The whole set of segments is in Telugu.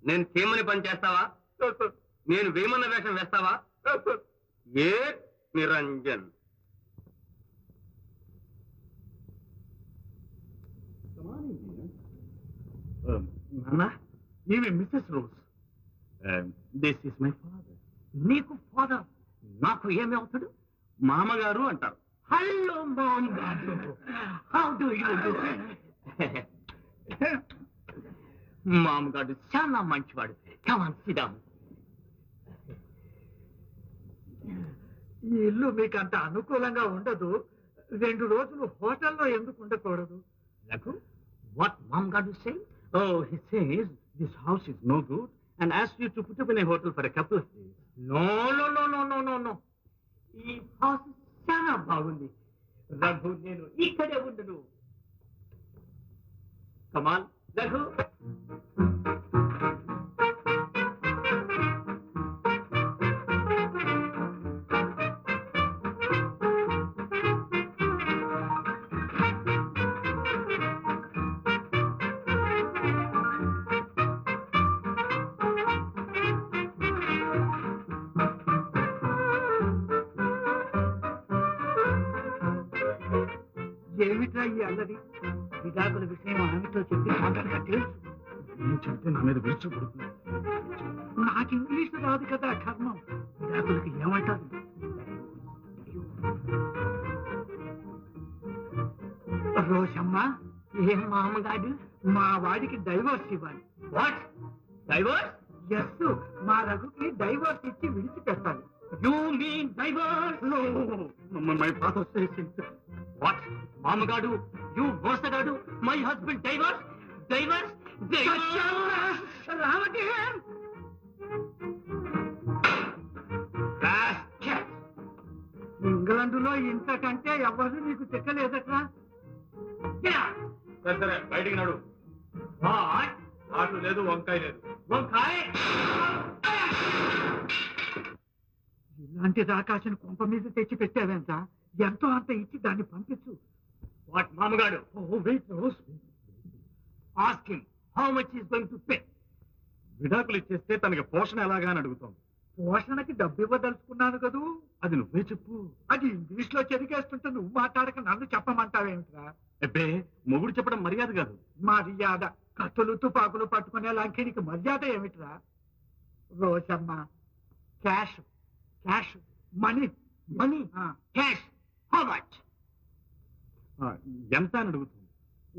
నేను చేయమని పని చేస్తావా? నేను వేమన్న వేషం వేస్తావా? ఏ నిరంజన్. నాన్న, ఈమె Mrs Rose. This is my father. నీకు ఫాదర్? నాకు ఏమి అవుతాడు? మామగారు అంటారు. హలో మామ్ గారు, హౌ డు యూ డూ? మామగారు చాలా మంచివాడు. Come on, sit down. ఈ ఇల్లు మీకు అంత అనుకూలంగా ఉండదు. 2 రోజులు హోటల్లో ఎందుకు ఉండకూడదు? Raghu, what mom got to say? Oh, he says this house is no good and asked you to put up in a hotel for a couple of days. No, no, no, no, no, no, no. ఈ house చాలా బాగుంది. రఘు, నేను ఇక్కడే ఉండను. Come on, Raghu. ఏమిట్రా ఈ అల్లరి? విడాకుల విషయం ఆమెతో చెప్పి మాట్లాడగట్టి నేను చెప్తే నా మీద విరుచుకుడుతుంది. నాకు ఇంగ్లీష్ రాదు కదా కర్మం. విడాకులకి ఏమంటారు? రోషమ్మ, ఏం మామగారు? మా వాడికి డైవోర్స్ ఇవ్వాలి. What divorce? ఎస్, మా రఘుకి డైవోర్స్ ఇచ్చి విడిచిపెట్టాలి. You mean divorce? No. My father says it. What? Mamagadu, you Mosagadu, my husband divorce? Divorce? Divorce? రావటి ఇంగ్లాండులో ఇంతకంటే ఎవరు నీకు చెక్కలేదట్రా. సరే బయటికి నడు. What? ఆటు లేదు, వంకాయ లేదు. వంకాయ? ఇలాంటి రాకాశను కొంప మీద తెచ్చి పెట్టావేంట? ఎంతో అంత ఇచ్చి దాన్ని పంపించు. What, Mamagadu? Oh, wait, Rose. Ask him how much he's going to pay. విడాకులు ఇచ్చేస్తే తనకి పోషణ ఎలాగా అని అడుగుతాం. పోషణకి డబ్బు ఇవ్వదలుచుకున్నాను కదూ. అది నువ్వే చెప్పు. అది ఇంగ్లీష్ లో చెరిగేస్తుంటే నువ్వు మాట్లాడక నన్ను చెప్పమంటావేమిట్రా? అబ్బే, మొగుడు చెప్పడం మర్యాద కాదు. మర్యాద? కత్తులు తుపాకులు పట్టుకునే లంకినికి మర్యాద ఏమిట్రా? Rojamma, cash cash money Money? Cash? How much? ఎంత అని అడుగుతుంది.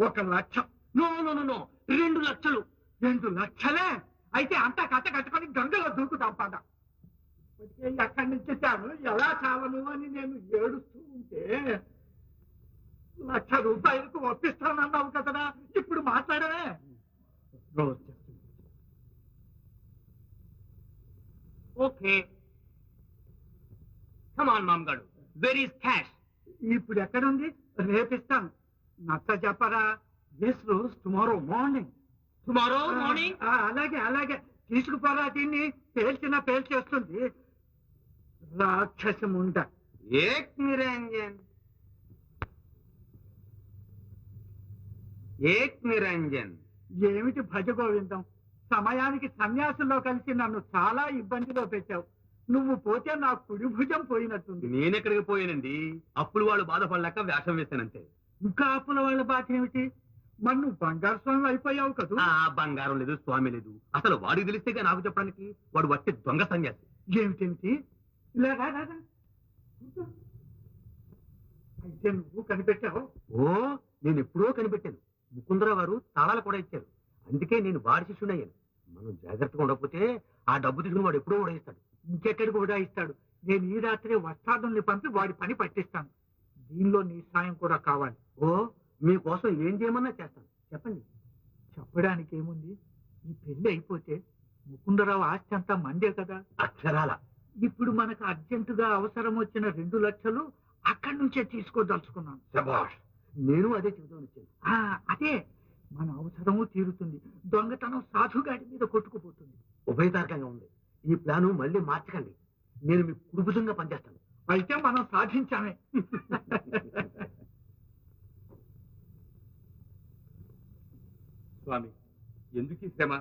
1 లక్షం. No, no, no, no. 2 లక్షలు. 2 లక్షలే? అయితే అంతా కట్ట కట్టుకొని గంగలో దూకుతాం పద. ఎక్కడి నుంచి చాను, ఎలా చావను అని నేను ఏడుస్తూ ఉంటే 1,00,000 రూపాయలకు ఒప్పిస్తానన్నావు కదరా, ఇప్పుడు మాట్లాడవే. Rose, okay. Come on, Mamagadu. Where is cash? ఇప్పుడు ఎక్కడుంది? రేపిస్తాను. నచ్చ చెప్పరా? Yes, Rose, tomorrow morning. Tomorrow morning? అలాగే అలాగే తీసుకుపోరా. దీన్ని పేల్చేస్తుంది రాక్షసముండ. ఏక్ నిరంజన్, ఏక్ నిరంజన్. ఏమిటి భజ గోవిందం? సమయానికి సన్యాసుల్లో కలిసి నన్ను చాలా ఇబ్బందిలో పెట్టావు. నువ్వు పోతే నా కుడి భుజం పోయినట్టుంది. నేనెక్కడికి పోయానండి? అప్పులు వాళ్ళు బాధపడలేక వేషం వేశానంతే. ఇంకా అప్పుల వాళ్ళ బాధ ఏమిటి? మరి నువ్వు బంగారు స్వామి అయిపోయావు కదా. బంగారం లేదు, స్వామి లేదు. అసలు వాడికి తెలిస్తేగా నాకు చెప్పడానికి. వాడు వట్టి దొంగ సన్యాసి. ఏమిటేమిటి? ఇలా రా. కూర్చో. అయితే నువ్వు కనిపెట్టావు? ఓ, నేను ఎప్పుడో కనిపెట్టాను. ముకుందరావు గారు తాళాలు కూడా ఇచ్చారు. అందుకే నేను వాడి శిష్యుడయ్యాను. మనం జాగ్రత్తగా ఉండకపోతే ఆ డబ్బు తీసుకుని వాడు ఎప్పుడో ఉడయిస్తాడు. ఇంకెక్కడికి కూడా ఇస్తాడు. నేను ఈ రాత్రి వస్త్రాదుల్ని పంపి వాడి పని పట్టిస్తాను. దీనిలో నీ సాయం కూడా కావాలి. ఓ, మీకోసం ఏం చేయమన్నా చేస్తాను. చెప్పండి. చెప్పడానికి ఏముంది? ఈ పెళ్లి అయిపోతే ముకుందరావు ఆస్తి అంతా మందే కదా. అక్షరాల. ఇప్పుడు మనకు అర్జెంటుగా అవసరం వచ్చిన 2 లక్షలు అక్కడి నుంచే తీసుకోదలుచుకున్నాను. శభాష్, నేను అదే చెబుతాను వచ్చాను. అదే మన అవసరము తీరుతుంది. దొంగతనం సాధుగాడి మీద కొట్టుకుపోతుంది. ఉభయతారకంగా ఉంది. ఈ ప్లాను మళ్ళీ మార్చకండి. నేను మీ కుడుపుజంగా పనిచేస్తాను. అయితే మనం సాధించామే. స్వామి, ఎందుకు ఈ శ్రమ?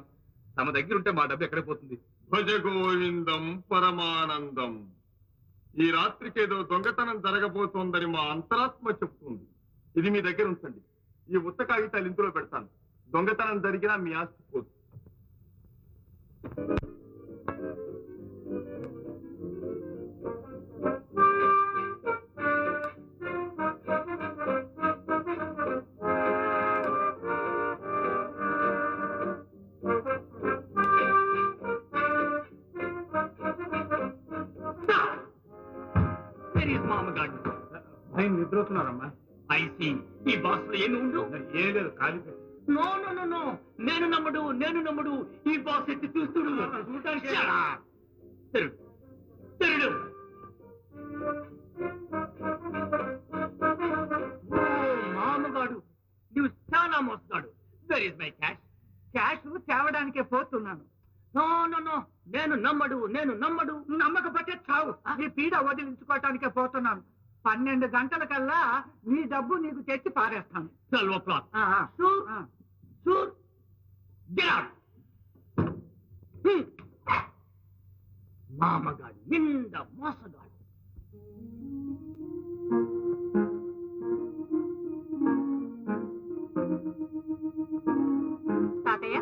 తమ దగ్గర ఉంటే మా డబ్బు ఎక్కడ పోతుంది? భజ గోవిందం పరమానందం. ఈ రాత్రికేదో దొంగతనం జరగబోతోందని మా అంతరాత్మ చెప్తుంది. ఇది మీ దగ్గర ఉంచండి. ఈ ఉత్త కాగితాలు ఇందులో పెడతాను. దొంగతనం జరిగినా మీ ఆస్తి పోదు. ఆయన నిద్రవుతున్నారమ్మా. ఐసి ఈ బాస్ లో ఏమి ఉండు? ఏం లేదు, ఖాళీ. నో నో నో నో, నేను నమ్మడు ఈ బాస్ ఎత్తి చూస్తుడు. తెరుడు తెరుడు. మామగాడు, నువ్వు చాలా మోసగాడు. Where is my cash? Cash తేవడానికే పోతున్నాను. నో నో నో, నేను నమ్మడు. నమ్మకపోతే చావు. నీ పీడ వదిలించుకోవటానికే పోతున్నాను. 12 గంటలకల్లా నీ డబ్బు నీకు తెచ్చి పారేస్తాను. 12 o'clock. ఆ, ఆ. Sure? ఆ. Sure? Get out. మామగాడు నిండా మోసగాడు. తాతయ్య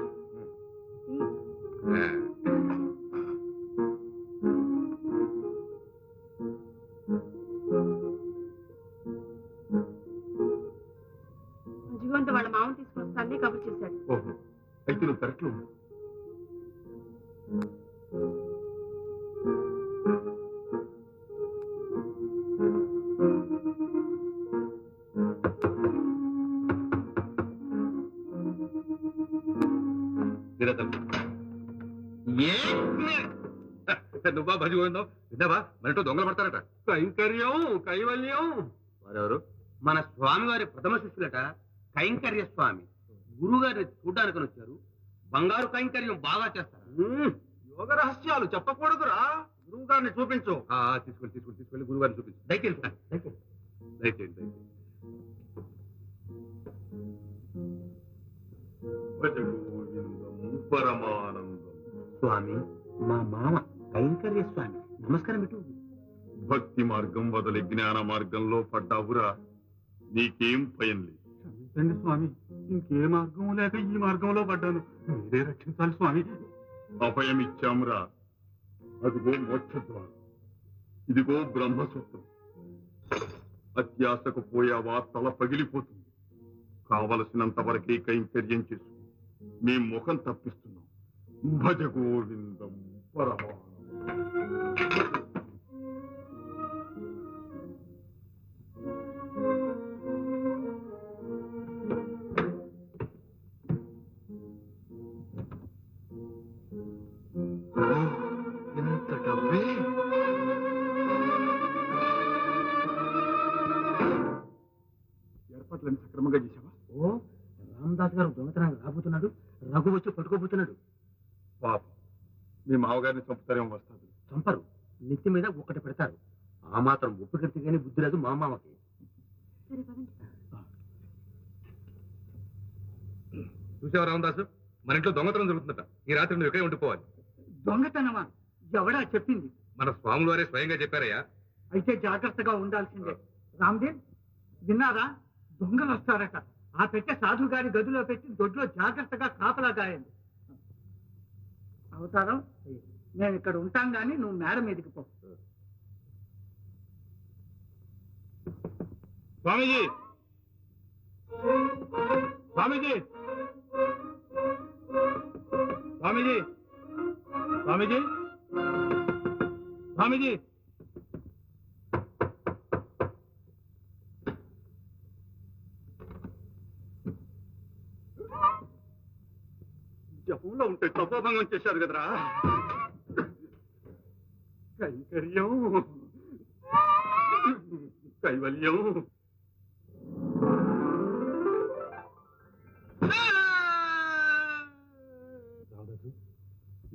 అజిగోంత వాళ్ళ మామ తీసుకొస్తాన్ని కబుర్ చేశాడు. ఓహో, అయితే నువ్వు కరెక్ట్లో ఉన్నావు. నువ్వా భజ గోవిందం? విన్నావా? మనతో దొంగలు పడతారట. కైంకర్యం, కైవల్యం. వారెవరు? మన స్వామివారి ప్రథమ శిష్యులట, కైంకర్య స్వామి. గురువు గారిని చూడ్డానికి వచ్చారు. బంగారు కైంకర్యం బాగా చేస్తారు. యోగ రహస్యాలు చెప్పకూడదురా. గురువు గారిని చూపించు. తీసుకెళ్ళి గురువు గారిని చూపించు. దయచేయండి. భజ గోవిందం పరమానందం. స్వామి, మా మామ కైంకర్య స్వామి. నమస్కారం పెట్టు. భక్తి మార్గం వదిలి జ్ఞాన మార్గంలో పడ్డావురా. నీకేం భయం లేదు. క్షమించండి స్వామి, ఇంకే మార్గం లేక ఈ మార్గంలో పడ్డాను. మీరే రక్షించాలి స్వామి. అభయం ఇచ్చామురా. అదిగో మోక్షద్వారం, ఇదిగో బ్రహ్మసూత్రం. అత్యాశకు పోయావా తల పగిలిపోతుంది. కావలసినంత వరకే కైంకర్యం చేసు. మేం ముఖం తప్పిస్తున్నాం. భజ గోవిందం పరమానందం. ఎంత డబ్బే! ఏర్పాట్లన్నీ సక్రమంగా చేసావా? ఓ, రామదాస్ గారు దొంగతనానికి రాబోతున్నాడు. రఘు వచ్చి పట్టుకోబోతున్నాడు. పాపం, మీ మామగారిని చంపుతారేమో వస్తాడు. చంపరు, నెత్తి మీద ఒక్కటి పెడతారు. ఆ మాత్రం ఒప్పుకెడితే గానీ బుద్ధి లేదు మా మామకి. చూసావా రామదాసు, మన ఇంట్లో దొంగతనం జరుగుతుందట. ఈ రాత్రి నువ్వు ఎక్కడే ఉండిపోవాలి. దొంగతనమా? ఎవడా చెప్పింది? మన స్వాములు వారే స్వయంగా చెప్పారయ్యా. అయితే జాగ్రత్తగా ఉండాల్సిందే. రామ్దేవ్, విన్నారా? దొంగలు వస్తారట. ఆ పెట్టె సాధు గారి గదిలో పెట్టి దొడ్లో జాగ్రత్తగా కాపలా గాయండి. అవతారం, నేను ఇక్కడ ఉంటాం గాని నువ్వు మేడ మీదకి పో. స్వామీజీ, స్వామీజీ, స్వామీజీ, స్వామీజీ, స్వామీజీ. జపంలో ఉంటే తపోభంగం చేశారు కదరా. కైంకర్యం, కైవల్యం.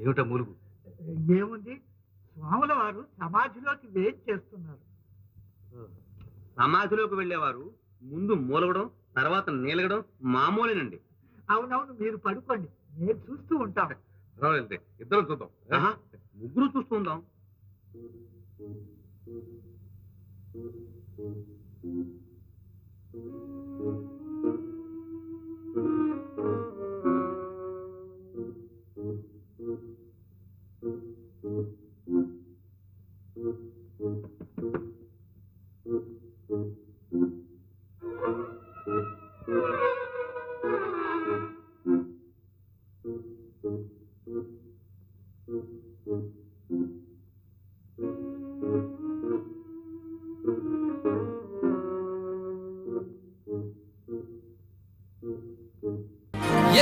ఏమిటా మూలుగు? ఏముంది, స్వాముల వారు సమాధిలోకి వేచి చేస్తున్నారు. సమాధిలోకి వెళ్ళేవారు ముందు మూలగడం, తర్వాత నీలగడం మామూలేనండి. అవునవును, మీరు పడుకోండి, నేను చూస్తూ ఉంటాను. పర్వాలేదు, ఇద్దరం చూద్దాం. ఆహా, ముగ్గురు చూస్తుందాం.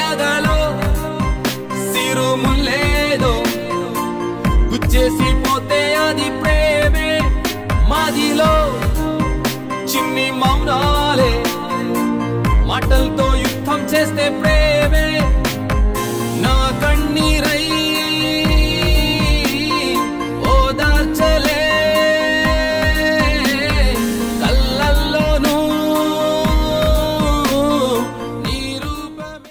ఎదలో సిరుములేదో గుచ్చేసి పోతే అది ప్రేమే, మాదిలో చిన్ని మౌనాలే మాటలతో యుద్ధం చేస్తే ప్రేమే, నా కన్నీరై